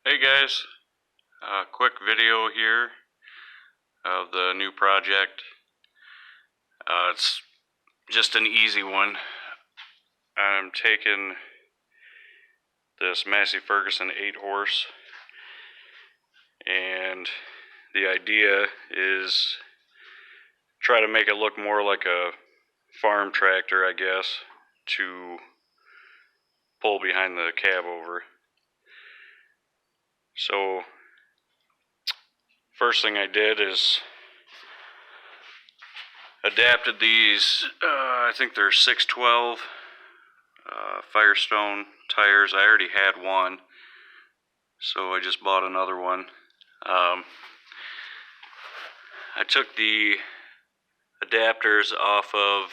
Hey guys, quick video here of the new project. It's just an easy one. I'm taking this Massey Ferguson 8-horse, and the idea is try to make it look more like a farm tractor, I guess, to pull behind the cab over. So first thing I did is adapted these, I think they're 612 Firestone tires. I already had one, so I just bought another one. I took the adapters off of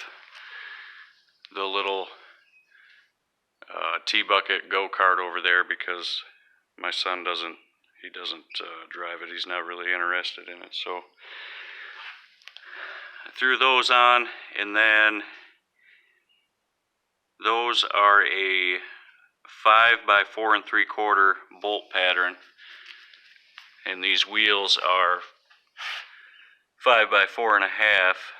the little T-Bucket go-kart over there because my son doesn't drive it. He's not really interested in it, so I threw those on, and then those are a 5 by 4 3/4 bolt pattern, and these wheels are 5 by 4 1/2.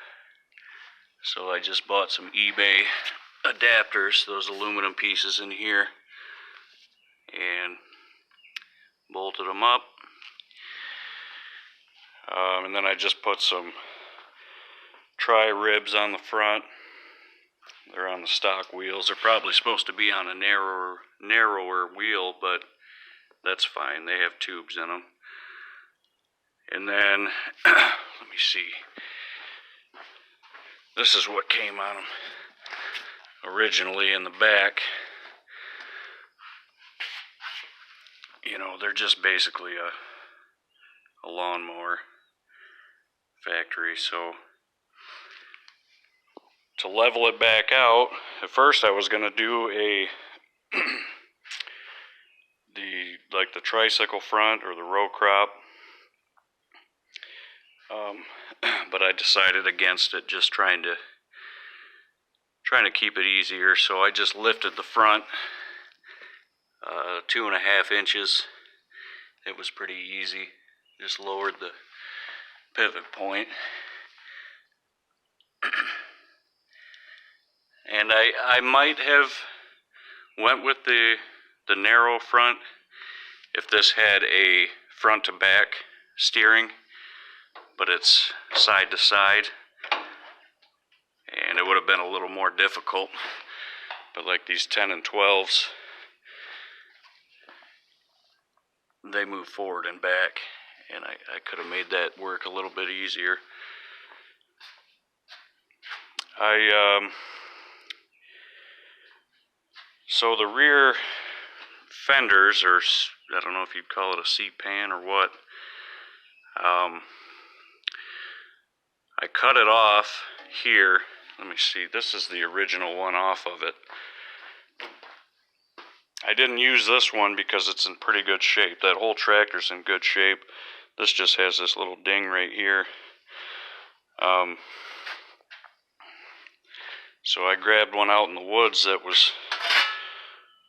So I just bought some eBay adapters, those aluminum pieces in here, and bolted them up. And then I just put some tri-ribs on the front. They're on the stock wheels. They're probably supposed to be on a narrower wheel, but that's fine. They have tubes in them. And then, let me see. This is what came on them originally in the back. You know, they're just basically a lawnmower factory. So to level it back out, at first I was going to do the tricycle front or the row crop, but I decided against it, just trying to keep it easier. So I just lifted the front 2.5 inches. It was pretty easy. Just lowered the pivot point. And I might have went with the narrow front if this had a front to back steering, but it's side to side, and it would have been a little more difficult. But like these 10 and 12s, they move forward and back, and I could have made that work a little bit easier. So the rear fenders, or I don't know if you'd call it a seat pan or what, I cut it off here. Let me see, this is the original one off of it. I didn't use this one because it's in pretty good shape. That whole tractor's in good shape. This just has this little ding right here. So I grabbed one out in the woods that was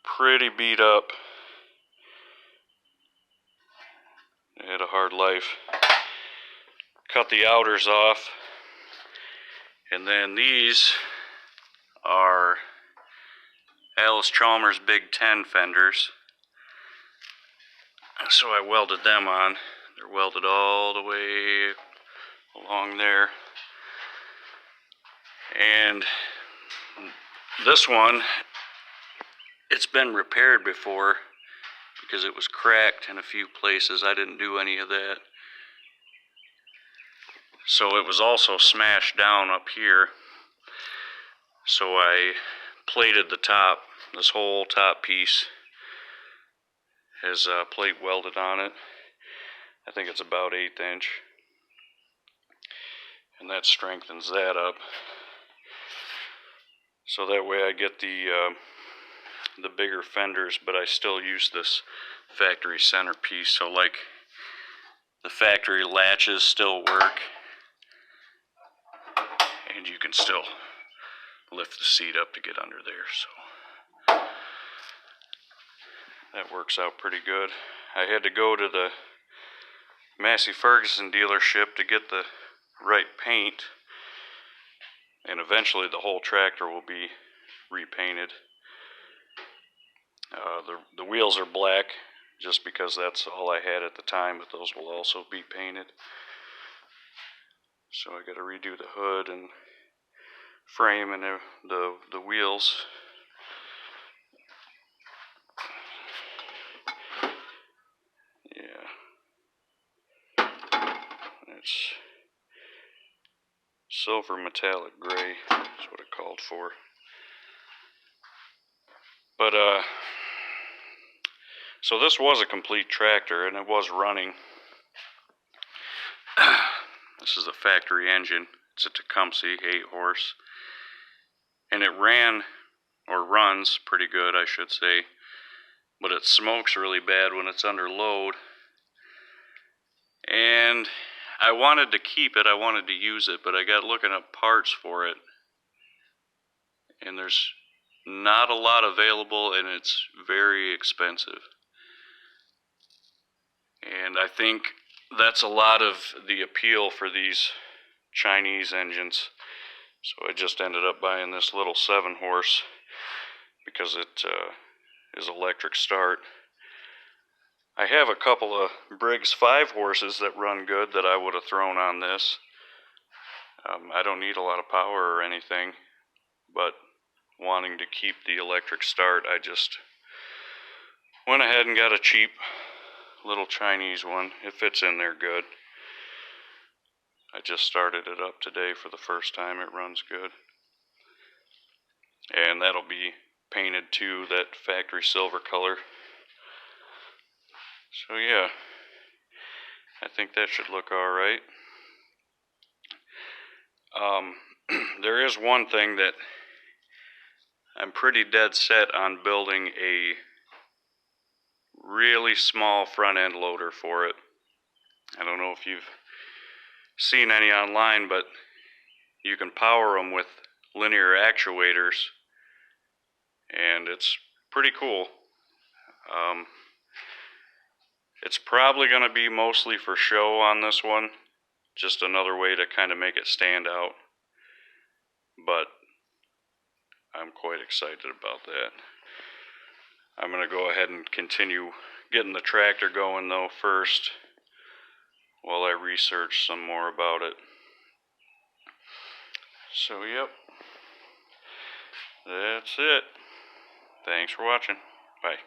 pretty beat up. It had a hard life. Cut the outers off. And then these are Allis-Chalmers Big 10 fenders. So I welded them on. They're welded all the way along there. And this one, it's been repaired before because it was cracked in a few places. I didn't do any of that. So it was also smashed down up here. So I plated the top. This whole top piece has plate welded on it. I think it's about 1/8 inch. And that strengthens that up. So that way I get the bigger fenders, but I still use this factory centerpiece. So like the factory latches still work, and you can still lift the seat up to get under there. So that works out pretty good. I had to go to the Massey Ferguson dealership to get the right paint, and eventually the whole tractor will be repainted. The wheels are black just because that's all I had at the time, but those will also be painted. So I got to redo the hood and frame and the wheels. Yeah, it's silver metallic gray is what it called for. But so this was a complete tractor and it was running. This is a factory engine. It's a Tecumseh 8-horse, and it ran, or runs pretty good, I should say, but it smokes really bad when it's under load. And I wanted to keep it, I wanted to use it, but I got looking up parts for it, and there's not a lot available, and it's very expensive. And I think that's a lot of the appeal for these Chinese engines. So I just ended up buying this little 7-horse because it is electric start. I have a couple of Briggs 5-horses that run good that I would have thrown on this. I don't need a lot of power or anything, but wanting to keep the electric start, I just went ahead and got a cheap little Chinese one. It fits in there good. I just started it up today for the first time. It runs good. And that'll be painted to that factory silver color. So yeah, I think that should look alright. There is one thing that I'm pretty dead set on building a really small front end loader for it. I don't know if you've seen any online, but you can power them with linear actuators, and it's pretty cool. It's probably going to be mostly for show on this one, just another way to kind of make it stand out, but I'm quite excited about that. I'm going to go ahead and continue getting the tractor going though first, while I research some more about it. So yep, that's it. Thanks for watching. Bye.